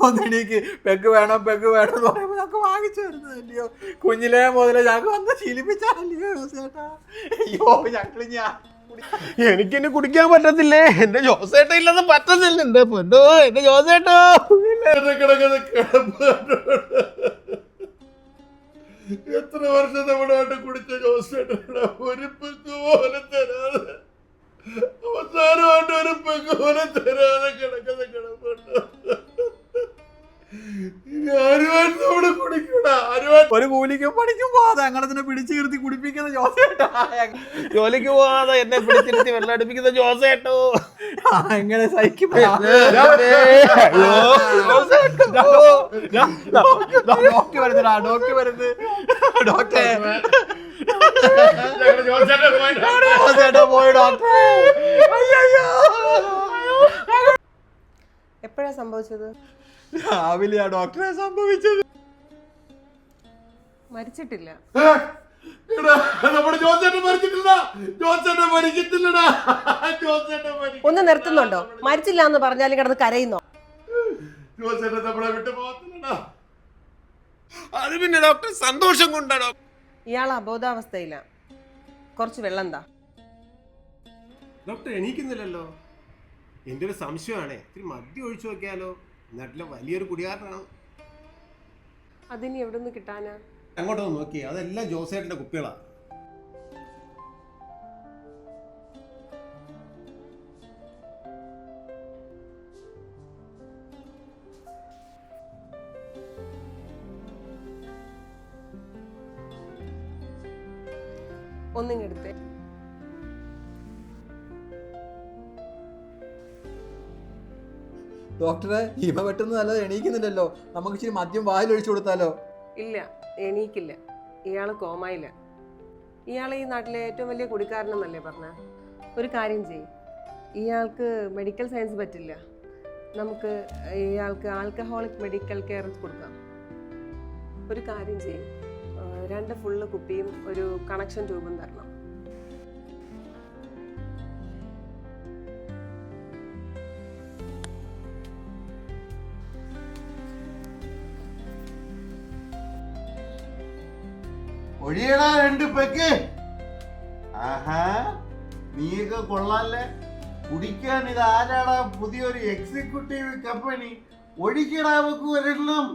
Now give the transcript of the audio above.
ഒന്നെനിക്ക് peg വേണം എന്ന് പറയുമ്പോൾ ഞങ്ങൾക്ക് വാങ്ങിച്ചു വരുന്നതല്ലയോ? കുഞ്ഞിലേ മുതലേ ഞങ്ങൾക്ക് വന്ന് ശീലിപ്പിച്ചല്ലയോ ചേട്ടാ? അയ്യോ ഞങ്ങൾ എനിക്കിനി കുടിക്കാൻ പറ്റത്തില്ലേ? എന്റെ ജോസേട്ട ഇല്ലെന്ന് പറ്റത്തില്ല. എന്റെ പൊന്നോ, എന്റെ ജോസേട്ടോ എത്ര വർഷം നമ്മുടെ കുടിച്ച ജോസേട്ട ഒരു പെഗ് പോലെ തരാതെ, അവസാനമായിട്ട് ഒരു പെഗ് പോലെ തരാതെ കിടക്കുന്ന കിടപ്പുണ്ട്. ഒരു കൂലിക്കും പണിക്കും പോവാതെ ഞങ്ങളതിനെ പിടിച്ചു നിർത്തി കുടിപ്പിക്കുന്ന ജോസേട്ടാ. ജോലിക്ക് പോവാതെ എന്നെ പിടിച്ചിരുത്തി വെള്ളം അടുപ്പിക്കുന്ന ജോസേട്ടോ എങ്ങനെ സഹിക്കും? ഡോക്ടർ വരുന്നടാ, ഡോക്ടർ വരുന്നത്. ഡോക്ടറെ ജോസേട്ടാ പോയി ഡോക്ടറെ. എപ്പോഴാ സംഭവിച്ചത്? രാവിലെയാ ഡോക്ടറെ സംഭവിച്ചത്. മരിച്ചിട്ടില്ല. നമ്മുടെ ജോസേട്ടൻ മരിച്ചിട്ടില്ലടാ, ജോസേട്ടൻ മരിക്കത്തില്ലടാ, ജോസേട്ടൻ ഒന്ന് നിർത്തുന്നുണ്ടോ? മരിച്ചില്ല എന്ന് പറഞ്ഞാലും കിടന്ന് കരയുന്നോ? ജോസേട്ടൻ നമ്മളെ വിട്ടു പോകത്തില്ലടാ. അത് പിന്നെ ഡോക്ടർ സന്തോഷം കൊണ്ടാണോ? ഇയാൾ അബോധാവസ്ഥയില്ല. കുറച്ച് വെള്ളം എന്താ? ഡോക്ടർ എണീക്കുന്നില്ലല്ലോ. എൻ്റെ ഒരു സംശയമാണേ, ഇത്തിരി മദ്യം ഒഴിച്ചു നോക്കിയാലോ? നാട്ടിലെ വലിയൊരു കുടികാരനാണ്. അതിനി എവിടെ നിന്ന് കിട്ടാനാ? അങ്ങോട്ടൊന്ന് നോക്കി, അതെല്ലാം ജോസേട്ടന്റെ കുപ്പികളാ. ഒന്നിങ്ങെടുത്തേ. ഡോക്ടറെ ഹിമ പെട്ടെന്ന് നല്ലത് എണീക്കുന്നില്ലല്ലോ. നമുക്ക് ഇച്ചിരി മദ്യം വായിലൊഴിച്ചു കൊടുത്താലോ? ഇല്ല, എണീക്കില്ല. ഇയാൾ കോമായില്ല. ഇയാൾ ഈ നാട്ടിലെ ഏറ്റവും വലിയ കുടിക്കാരനെന്നല്ലേ പറഞ്ഞ? ഒരു കാര്യം ചെയ്യും, ഇയാൾക്ക് മെഡിക്കൽ സയൻസ് പറ്റില്ല. നമുക്ക് ഇയാൾക്ക് ആൽക്കഹോളിക് മെഡിക്കൽ കെയർ കൊടുക്കാം. ഒരു കാര്യം ചെയ്യും, 2 ഫുള്ള് കുപ്പിയും ഒരു കണക്ഷൻ ട്യൂബും തരണം. ഒഴിയടാ 2 പെഗ്. ആഹാ, നീയൊക്കെ കൊള്ളാല്ലേ. കുടിക്കാൻ ഇത് ആരാടാ? പുതിയൊരു എക്സിക്യൂട്ടീവ് കമ്പനി. ഒഴിക്കടാ അവക്ക് ഒരെണ്ണം.